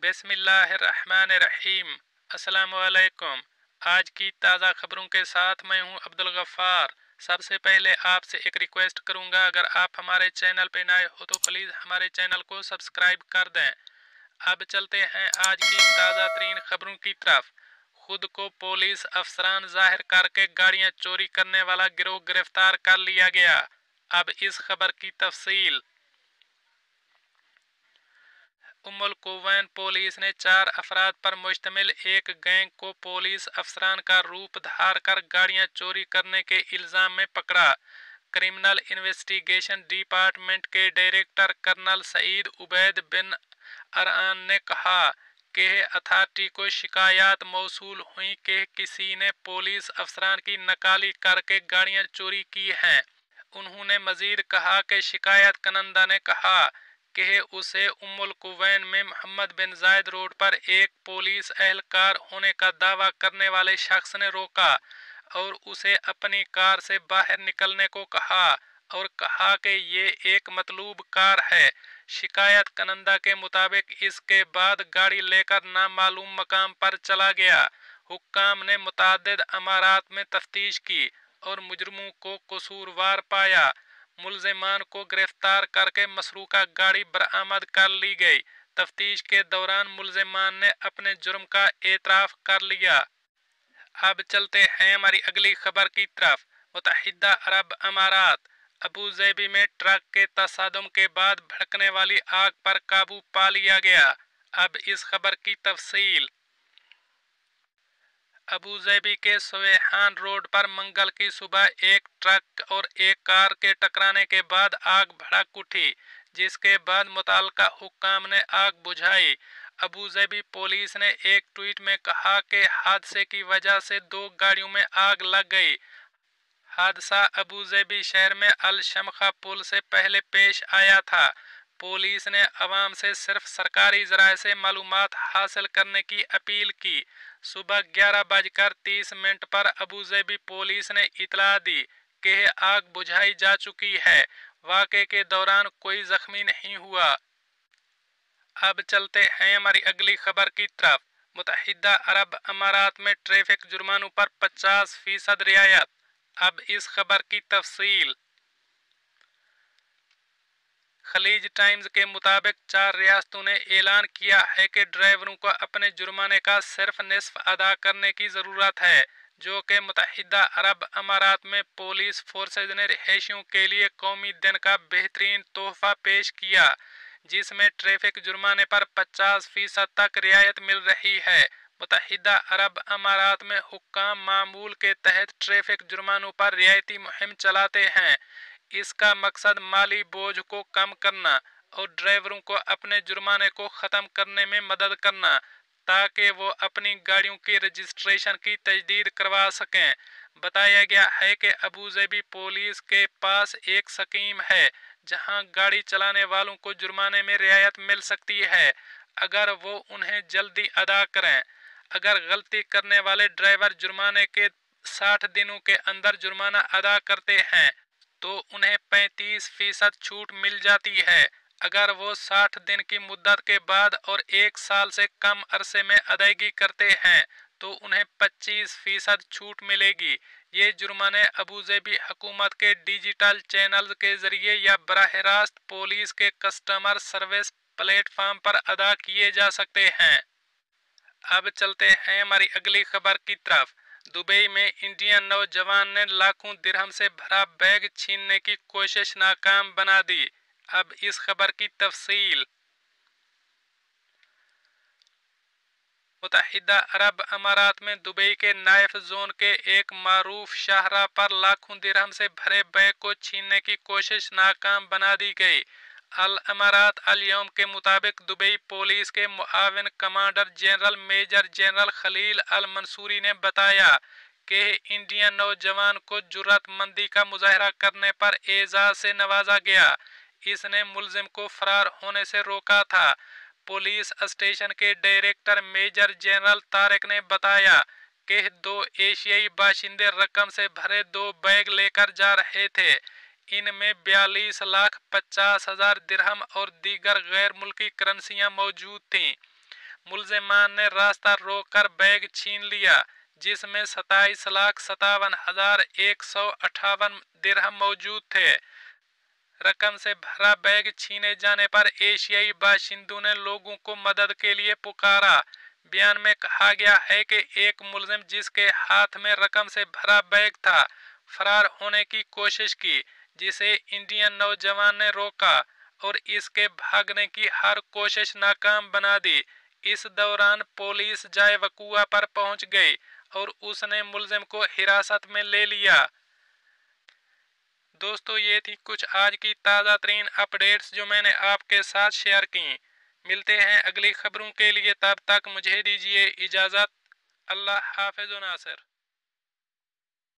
बिस्मिल्लाहिर्रहमानिर्रहीम। अस्सलामुअलैकुम। आज की ताज़ा खबरों के साथ मैं हूं अब्दुल गफ्फार। सबसे पहले आपसे एक रिक्वेस्ट करूंगा, अगर आप हमारे चैनल पे नए हो तो प्लीज़ हमारे चैनल को सब्सक्राइब कर दें। अब चलते हैं आज की ताज़ा तरीन खबरों की तरफ। खुद को पुलिस अफसरान जाहिर करके गाड़ियां चोरी करने वाला गिरोह गिरफ्तार कर लिया गया। अब इस खबर की तफसील। उम्मुल कुवैन पुलिस ने 4 अफराद पर मुश्तमिल एक गैंग को पुलिस अफसरान का रूप धार कर गाड़ियां चोरी करने के इल्ज़ाम में पकड़ा। क्रिमिनल इन्वेस्टिगेशन डिपार्टमेंट के डायरेक्टर कर्नल सईद उबैद बिन अरआन ने कहा कि अथॉरिटी को शिकायत मौसूल हुई कि किसी ने पुलिस अफसरान की नकाली करके गाड़ियां चोरी की हैं। उन्होंने मजीद कहा कि शिकायत कनंदा ने कहा कि उसे उम्मुल कुवैन में मोहम्मद बिन जायद रोड पर एक पुलिस एहलकार होने का दावा करने वाले शख्स ने रोका और उसे अपनी कार से बाहर निकलने को कहा और कहा कि ये एक मतलूब कार है। शिकायत कनंदा के मुताबिक इसके बाद गाड़ी लेकर नामालूम मकाम पर चला गया। हुक्काम ने मुतअद्दिद अमारात में तफ्तीश की और मुजरिमों को कसूरवार पाया। मुलजिमान को गिरफ्तार करके मसरूका गाड़ी बरामद कर ली गई। तफ्तीश के दौरान मुलजिमान ने अपने जुर्म का एतराफ़ कर लिया। अब चलते हैं हमारी अगली खबर की तरफ। मुत्तहिदा अरब अमारात अबू ज़ैबी में ट्रक के तसादुम के बाद भड़कने वाली आग पर काबू पा लिया गया। अब इस खबर की तफसील। अबू ज़ैबी के सुवेहान रोड पर मंगल की सुबह एक ट्रक और एक कार के टकराने के बाद आग भड़क उठी, जिसके बाद मुतल्लिका हुक्काम ने आग बुझाई। अबू ज़ैबी पुलिस ने एक ट्वीट में कहा कि हादसे की वजह से 2 गाड़ियों में आग लग गई। हादसा अबू ज़ैबी शहर में अल शमखा पुल से पहले पेश आया था। पुलिस ने अवाम से सिर्फ सरकारी ज़राए से मालूमात हासिल करने की अपील की। सुबह 11:30 पर अबू ज़ैबी पुलिस ने इतला दी कि आग बुझाई जा चुकी है। वाक़े के दौरान कोई जख्मी नहीं हुआ। अब चलते हैं हमारी अगली खबर की तरफ। मुत्तहिदा अरब अमारात में ट्रैफिक जुर्मानों पर 50% रियायत। अब इस खबर की तफसील। खलीज टाइम्स के मुताबिक 4 रियासतों ने ऐलान किया है कि ड्राइवरों को अपने जुर्माने का सिर्फ निस्फ अदा करने की ज़रूरत है, जो कि मुत्तहिदा अरब अमारात में पुलिस फोर्सेज ने रिहायशियों के लिए कौमी दिन का बेहतरीन तोहफा पेश किया, जिसमें ट्रैफिक जुर्माने पर 50% तक रियायत मिल रही है। मुत्तहिदा अरब अमारात में हुक्काम मामूल के तहत ट्रैफिक जुर्मानों पर रियायती मुहिम चलाते हैं। इसका मकसद माली बोझ को कम करना और ड्राइवरों को अपने जुर्माने को ख़त्म करने में मदद करना, ताकि वो अपनी गाड़ियों की रजिस्ट्रेशन की तजदीद करवा सकें। बताया गया है कि अबू ज़ैबी पुलिस के पास एक स्कीम है जहां गाड़ी चलाने वालों को जुर्माने में रियायत मिल सकती है अगर वो उन्हें जल्दी अदा करें। अगर गलती करने वाले ड्राइवर जुर्माने के 60 दिनों के अंदर जुर्माना अदा करते हैं तो उन्हें 35% छूट मिल जाती है। अगर वो 60 दिन की मुद्दत के बाद और 1 साल से कम अरसे में अदायगी करते हैं तो उन्हें 25% छूट मिलेगी। ये जुर्माने अबू ज़ैबी हुकूमत के डिजिटल चैनल्स के ज़रिए या बराह रास्त पुलिस के कस्टमर सर्विस प्लेटफॉर्म पर अदा किए जा सकते हैं। अब चलते हैं हमारी अगली खबर की तरफ। दुबई में इंडियन नौजवान ने लाखों दिरहम से भरा बैग छीनने की कोशिश नाकाम बना दी। अब इस खबर की तफसील। मुत्तहिदा अरब अमारात में दुबई के नाइफ जोन के एक मारूफ शाहरा पर लाखों दिरहम से भरे बैग को छीनने की कोशिश नाकाम बना दी गई। अल अमारात अल यौम के मुताबिक दुबई पुलिस के मुआविन commander general major general Khalil Al Mansouri ने बताया कि इंडियन नौजवान को जुर्रतमंदी का मुजाहरा करने पर एजाज से नवाजा गया। इसने मुलजिम को फरार होने से रोका था। पुलिस स्टेशन के डायरेक्टर मेजर जनरल तारिक ने बताया कि 2 एशियाई बाशिंदे रकम से भरे 2 बैग लेकर जा रहे थे। इनमें 42,50,000 दिरहम और दीगर गैर मुल्की करेंसियां मौजूद थीं। मुलजिमान ने रास्ता रोककर बैग छीन लिया, जिसमें 27,57,158 दिरहम मौजूद थे। रकम से भरा बैग छीने जाने पर एशियाई बाशिंदों ने लोगों को मदद के लिए पुकारा। बयान में कहा गया है कि एक मुलजिम जिसके हाथ में रकम से भरा बैग था, फरार होने की कोशिश की, जिसे इंडियन नौजवान ने रोका और इसके भागने की हर कोशिश नाकाम बना दी। इस दौरान पुलिस जाए वकुआ पर पहुंच गई और उसने मुलजिम को हिरासत में ले लिया। दोस्तों, ये थी कुछ आज की ताज़ा तरीन अपडेट्स जो मैंने आपके साथ शेयर की। मिलते हैं अगली खबरों के लिए, तब तक मुझे दीजिए इजाज़त। अल्लाह हाफ़िज़ नासिर।